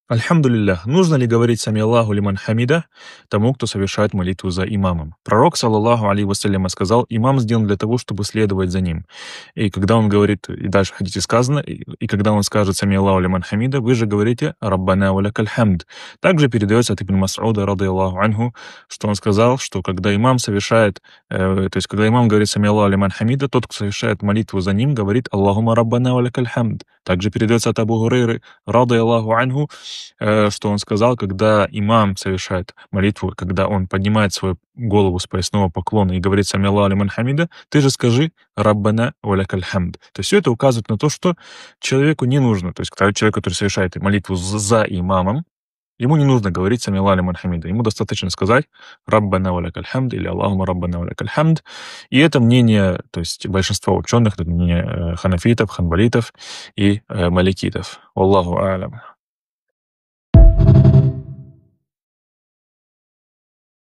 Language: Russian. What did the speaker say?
Альхамдулиллях. Нужно ли говорить «Сами Аллаху лиман хамида» тому, кто совершает молитву за имамом? Пророк, саллаллаху алейхи вассаляма, сказал: имам сделан для того, чтобы следовать за ним. И когда он говорит, и дальше в хадисе сказано, и когда он скажет «Сами Аллаху лиман хамида», вы же говорите «Раббана ва лякаль хамд». Также передается от Ибн Мас'уда, рады Аллаху анху, что он сказал, что когда имам совершает, то есть когда имам говорит «Сами Аллаху лиман хамида», тот, кто совершает молитву за ним, говорит «Аллахума Раббана ва лякаль хамд». Также передается от Абу Гурейры, рады Аллаху анху, что он сказал, когда имам совершает молитву, когда он поднимает свою голову с поясного поклона и говорит «Сами Аллаху лиман хамида», ты же скажи «Раббана ва лякаль хамд». То есть все это указывает на то, что человеку не нужно, то есть человек, который совершает молитву за имамом, ему не нужно говорить «Сами Аллаху лиман хамида». Ему достаточно сказать «Раббана ва лякаль хамд» или «Аллахума Раббана ва лякаль хамд». И это мнение, то есть большинства ученых, это мнение ханафитов, ханбалитов и маликитов. Аллаху а'лям.